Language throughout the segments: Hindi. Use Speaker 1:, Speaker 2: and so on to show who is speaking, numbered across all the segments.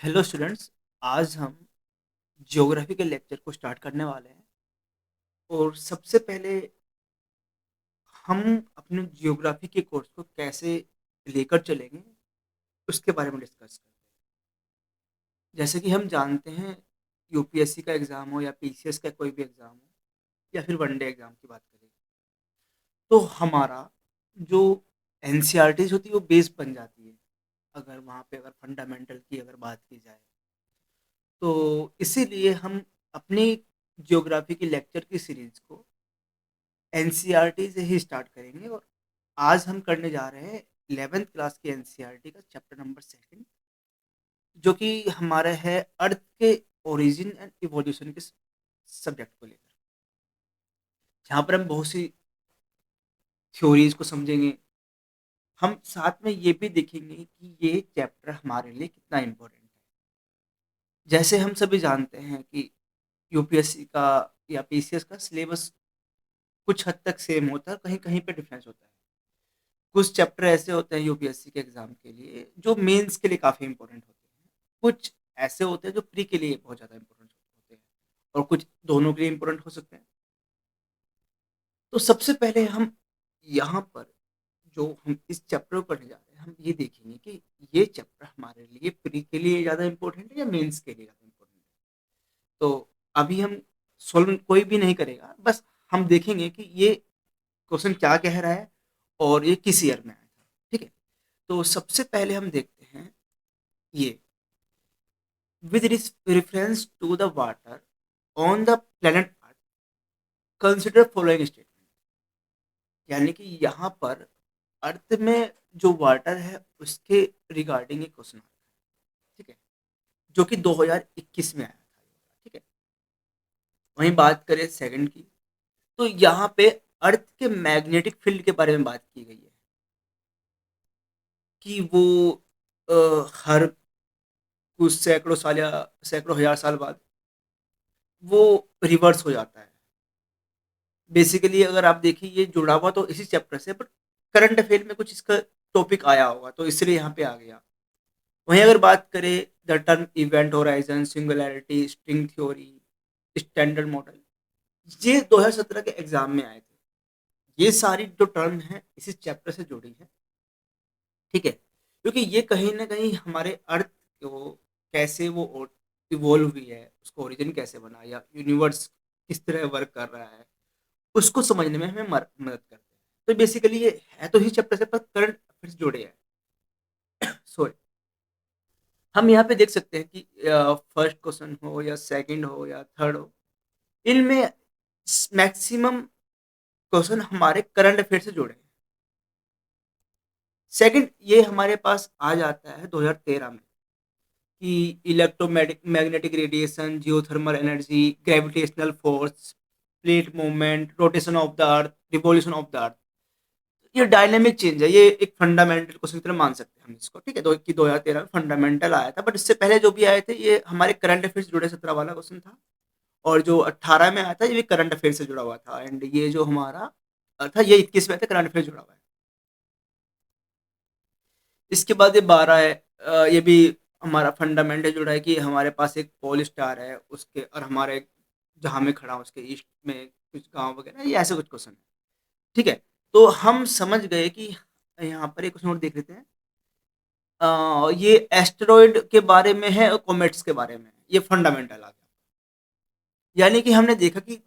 Speaker 1: Hello students. आज हम ज्योग्राफी के लेक्चर को स्टार्ट करने वाले हैं और सबसे पहले हम अपने ज्योग्राफी के कोर्स को कैसे लेकर चलेंगे उसके बारे में डिस्कस करते हैं। जैसे कि हम जानते हैं यूपीएससी का एग्ज़ाम हो या पीसीएस का कोई भी एग्ज़ाम हो या फिर वनडे एग्ज़ाम की बात करें तो हमारा जो एनसीईआरटीज होती है वो बेस बन जाती है। अगर वहाँ पे अगर फंडामेंटल की अगर बात की जाए तो इसीलिए हम अपनी ज्योग्राफी की लेक्चर की सीरीज को एनसीईआरटी से ही स्टार्ट करेंगे और आज हम करने जा रहे हैं 11th क्लास की एनसीईआरटी का चैप्टर नंबर सेकंड, जो कि हमारा है अर्थ के ओरिजिन एंड इवोल्यूशन के सब्जेक्ट को लेकर, जहाँ पर हम बहुत सी थ्योरीज को समझेंगे। हम साथ में ये भी देखेंगे कि ये चैप्टर हमारे लिए कितना इम्पोर्टेंट है। जैसे हम सभी जानते हैं कि यूपीएससी का या पीसीएस का सिलेबस कुछ हद तक सेम होता है, कहीं कहीं पे डिफरेंस होता है। कुछ चैप्टर ऐसे होते हैं यूपीएससी के एग्जाम के लिए जो मेंस के लिए काफ़ी इंपॉर्टेंट होते हैं। कुछ ऐसे होते हैं जो प्री के लिए बहुत ज़्यादा इंपॉर्टेंट होते हैं और कुछ दोनों के लिए इंपॉर्टेंट हो सकते हैं। तो सबसे पहले हम यहाँ पर जो हम इस चैप्टर को पढ़ने जा रहे हैं हम ये देखेंगे कि ये चैप्टर हमारे लिए प्री के लिए ज़्यादा इंपॉर्टेंट है या मेंस के लिए ज़्यादा इंपॉर्टेंट है। तो अभी हम सोल्व कोई भी नहीं करेगा, बस हम देखेंगे कि ये क्वेश्चन क्या कह रहा है और ये किस ईयर में आया था। ठीक है, तो सबसे पहले हम देखते हैं ये with reference to the water on the planet Earth, consider following statement। यानी कि यहाँ पर अर्थ में जो वाटर है उसके रिगार्डिंग एक क्वेश्चन आ रहा है। ठीक है, जो कि 2021 में आया था। ठीक है, वहीं बात करें सेकंड की, तो यहाँ पे अर्थ के मैग्नेटिक फील्ड के बारे में बात की गई है कि वो हर कुछ सैकड़ों साल या सैकड़ों हजार साल बाद वो रिवर्स हो जाता है। बेसिकली अगर आप देखिए ये जुड़ा हुआ तो इसी चैप्टर से, बट करंट अफेयर में कुछ इसका टॉपिक आया होगा तो इसलिए यहाँ पे आ गया। वहीं अगर बात करें the term event horizon, singularity, string theory, standard model, ये 2017 के एग्जाम में आए थे। ये सारी जो टर्म है इसी चैप्टर से जुड़ी है। ठीक है, क्योंकि ये कहीं ना कहीं हमारे अर्थ को कैसे वो इवोल्व हुई है, उसको ओरिजिन कैसे बना या यूनिवर्स किस तरह वर्क कर रहा है उसको समझने में हमें मदद करते हैं। तो बेसिकली ये है तो ही चैप्टर से, पर करंट अफेयर्स जुड़े हैं। सॉरी, हम यहाँ पे देख सकते हैं कि फर्स्ट क्वेश्चन हो या सेकंड हो या थर्ड हो, इनमें मैक्सिमम क्वेश्चन हमारे करंट अफेयर से जुड़े हैं। सेकंड ये हमारे पास आ जाता है 2013 में कि electromagnetic radiation, geothermal energy, gravitational force, plate movement, rotation of the earth, revolution of the अर्थ, ये डायनेमिक चेंज है। ये एक फंडामेंटल क्वेश्चन की तरह मान सकते हैं हम इसको। ठीक है, 2013 में फंडामेंटल आया था, बट इससे पहले जो भी आए थे ये हमारे करंट अफेयर से जुड़े 17 वाला क्वेश्चन था, और जो 18 में आया था ये भी करंट अफेयर से जुड़ा हुआ था, एंड ये जो हमारा था ये 21 में था, करंट अफेयर जुड़ा हुआ है। इसके बाद ये 12 है, ये भी हमारा फंडामेंटल जुड़ा है कि हमारे पास एक पोल स्टार है उसके और हमारे जहाँ में खड़ा हूँ उसके ईस्ट में कुछ गांव वगैरह, ये ऐसे कुछ क्वेश्चन है। ठीक है, तो हम समझ गए कि यहाँ पर एक क्वेश्चन और देख लेते हैं। ये एस्टेरॉइड के बारे में है और कॉमेट्स के बारे में है। ये फंडामेंटल आ गया। यानी कि हमने देखा कि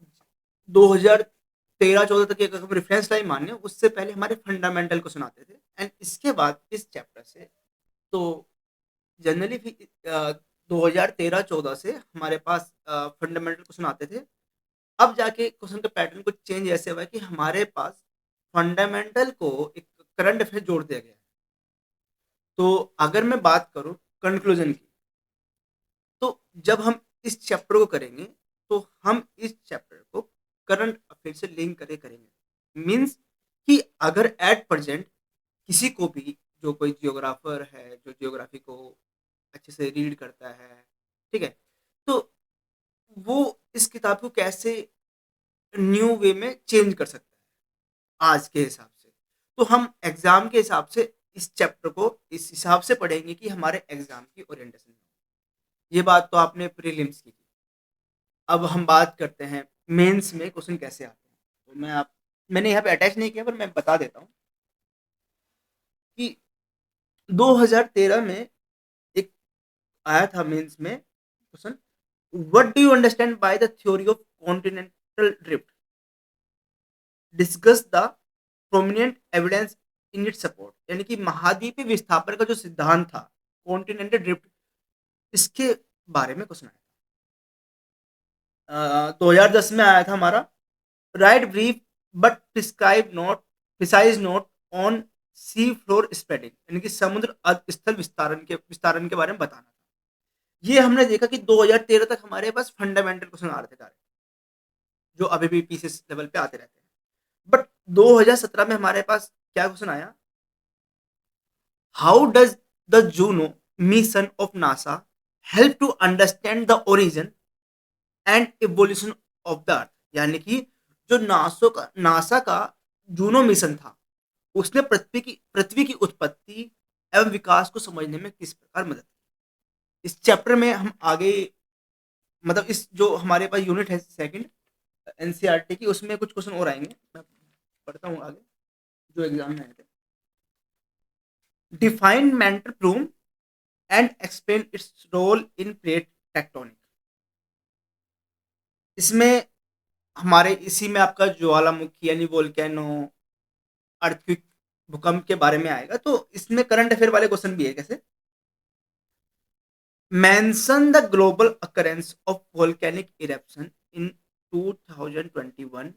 Speaker 1: 2013-14 तक एक अगर रेफरेंस टाइम माने उससे पहले हमारे फंडामेंटल को सुनाते थे, एंड इसके बाद इस चैप्टर से तो जनरली 2013-14 से हमारे पास फंडामेंटल को सुनाते थे। अब जाके क्वेश्चन का पैटर्न कुछ चेंज ऐसे हुआ है कि हमारे पास फंडामेंटल को एक करंट अफेयर जोड़ दिया गया है। तो अगर मैं बात करूं कंक्लूजन की, तो जब हम इस चैप्टर को करेंगे तो हम इस चैप्टर को करंट अफेयर से लिंक करे करेंगे। मीन्स कि अगर एट प्रेजेंट किसी को भी, जो कोई जियोग्राफर है जो जियोग्राफी को अच्छे से रीड करता है, ठीक है, तो वो इस किताब को कैसे न्यू वे में चेंज कर सकता है आज के हिसाब से। तो हम एग्जाम के हिसाब से इस चैप्टर को इस हिसाब से पढ़ेंगे कि हमारे एग्जाम की ओरिएंटेशन ये बात तो आपने प्रीलिम्स की थी। अब हम बात करते हैं मेंस में क्वेश्चन कैसे आते हैं। तो मैंने यहाँ पे अटैच नहीं किया पर मैं बता देता हूँ कि 2013 में एक आया था मेंस में question, what do you understand by the theory of continental drift, discuss the prominent evidence in its support. यानी कि महाद्वीपीय विस्थापन का जो सिद्धांत था, कॉन्टिनेंटल ड्रिफ्ट, इसके बारे में क्वेश्चन आया था। 2010 में आया था हमारा, right brief but prescribe note precise note on sea floor spreading, यानी कि समुद्र स्थल विस्तारण के बारे में बताना था। ये हमने देखा कि 2013 तक हमारे पास फंडामेंटल क्वेश्चन आ रहे थे, जो अभी भी पीसीएस लेवल पे आते रहते हैं। बट 2017 में हमारे पास क्या क्वेश्चन आया, how does the Juno mission of NASA help to understand the origin and evolution of the earth. यानी कि जो नासा का जूनो मिशन था, उसने पृथ्वी की उत्पत्ति एवं विकास को समझने में किस प्रकार मदद की। इस चैप्टर में हम आगे, मतलब इस जो हमारे पास यूनिट है सेकंड एनसीईआरटी की, उसमें कुछ क्वेश्चन और आएंगे, मैं पढ़ता हूँ आगे जो एग्जाम में आए थे। Define mantle plume and explain its role in plate tectonic. इसमें हमारे इसी में आपका ज्वालामुखी यानी वोल्केनो, अर्थक्वेक, भूकंप के बारे में आएगा। तो इसमें करंट अफेयर वाले क्वेश्चन भी है, कैसे mention the global occurrence of volcanic eruption in 2021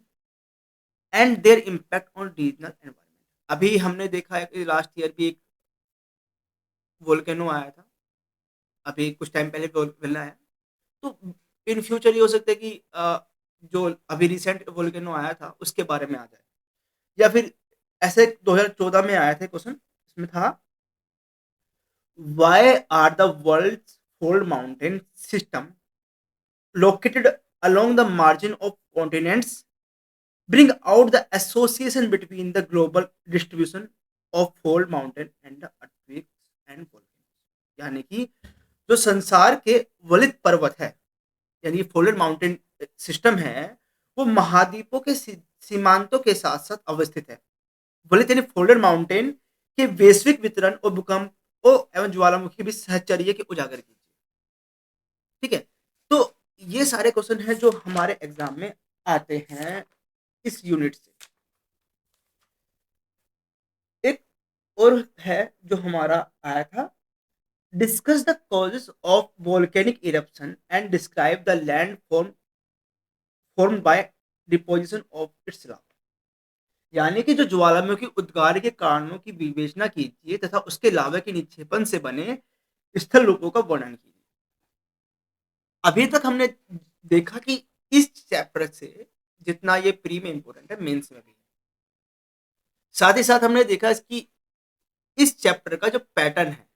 Speaker 1: and their impact on regional environment. अभी हमने देखा है कि लास्ट ईयर भी एक वोल्केनो आया था, अभी कुछ टाइम पहले वोल्केनो आया। तो इन फ्यूचर ये हो सकता है कि जो अभी रिसेंट वोल्केनो आया था उसके बारे में आ जाए, या फिर ऐसे 2014 में आया था क्वेश्चन, इसमें था why are the world's fold mountain system located along the margin of continents bring out the association between the global distribution of fold mountain and the earthquakes and volcanoes। यानी कि जो संसार के वलित पर्वत है, यानी फोल्डेड माउंटेन सिस्टम है, वो महाद्वीपों के सीमांतों के साथ साथ अवस्थित है। वलित यानी फोल्डेड माउंटेन के वैश्विक वितरण और भूकंपों एवं ज्वालामुखी भी सहचर्य के उजागर कीजिए। ठीक है, तो ये सारे क्वेश्चन हैं जो हमारे एग्जाम में आते हैं इस यूनिट से। एक और है जो हमारा आया था, discuss the causes of volcanic eruption and describe the land formed by deposition of its lava. यानी कि जो ज्वालामुखी उद्गार के कारणों की विवेचना कीजिए तथा उसके लावा के निक्षेपण से बने स्थल रूपों का वर्णन कीजिए। अभी तक हमने देखा कि इस चैप्टर से जितना ये प्री में इंपॉर्टेंट है, मेंस में भी है। साथ ही साथ हमने देखा कि इस चैप्टर का जो पैटर्न है,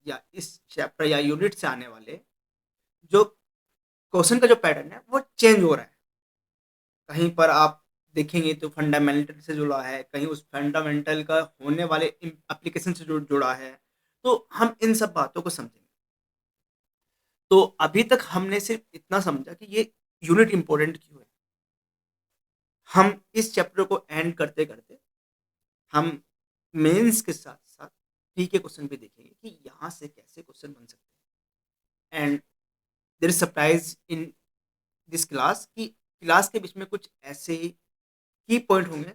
Speaker 1: या इस चैप्टर या यूनिट से आने वाले जो क्वेश्चन का जो पैटर्न है वो चेंज हो रहा है। कहीं पर आप देखेंगे तो फंडामेंटल से जुड़ा है, कहीं उस फंडामेंटल का होने वाले एप्लीकेशन से जुड़ा है। तो हम इन सब बातों को समझेंगे। तो अभी तक हमने सिर्फ इतना समझा कि ये यूनिट इंपॉर्टेंट क्यों है। हम इस चैप्टर को एंड करते करते हम मेंस के साथ साथ प्री के क्वेश्चन भी देखेंगे कि यहाँ से कैसे क्वेश्चन बन सकते हैं। And there is surprise in this class कि क्लास के बीच में कुछ ऐसे की पॉइंट होंगे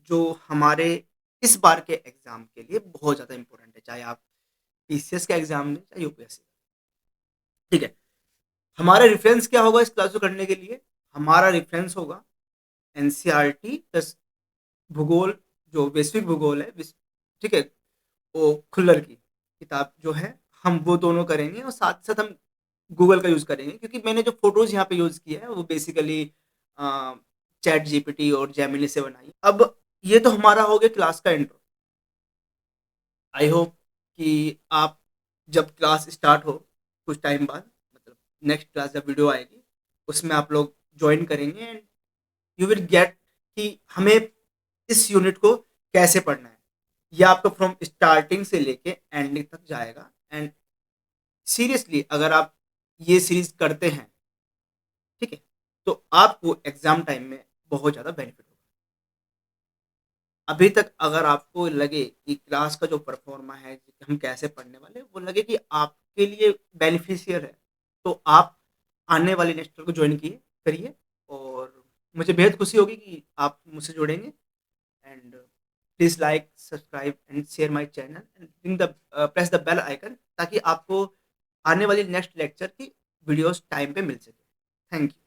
Speaker 1: जो हमारे इस बार के एग्जाम के लिए बहुत ज़्यादा इंपॉर्टेंट है, चाहे आप पीसीएस का एग्जाम दें चाहे यूपीएससी। ठीक है, हमारा रेफरेंस क्या होगा इस क्लास को करने के लिए? हमारा रेफरेंस होगा एनसीईआरटी प्लस भूगोल, जो वैश्विक भूगोल है, ठीक है, वो खुल्लर की किताब जो है, हम वो दोनों करेंगे और साथ साथ हम गूगल का यूज़ करेंगे, क्योंकि मैंने जो फोटोज़ यहाँ पे यूज़ किया है वो बेसिकली चैट जीपीटी और जेमिनी से बनाई। अब ये तो हमारा हो गया क्लास का इंट्रो। आई होप कि आप जब क्लास स्टार्ट हो कुछ टाइम बाद, मतलब नेक्स्ट क्लास जब वीडियो आएगी उसमें आप लोग ज्वाइन करेंगे एंड यू विल गेट कि हमें इस यूनिट को कैसे पढ़ना है। यह आपको फ्रॉम स्टार्टिंग से लेके एंडिंग तक जाएगा। एंड सीरियसली अगर आप ये सीरीज़ करते हैं, ठीक है? तो आपको एग्ज़ाम टाइम में बहुत ज़्यादा बेनिफिट होगा। अभी तक अगर आपको लगे कि क्लास का जो परफ़ॉर्मा है, हम कैसे पढ़ने वाले हैं, वो लगे कि आपके लिए बेनिफिशियल है, तो आप आने वाले नेक्स्ट ईयर को जॉइन करिए और मुझे बेहद खुशी होगी कि आप मुझसे जुड़ेंगे and please like, subscribe and share my channel and press the bell icon ताकि आपको आने वाली नेक्स्ट लेक्चर की वीडियोज़ टाइम पे मिल सके। Thank you.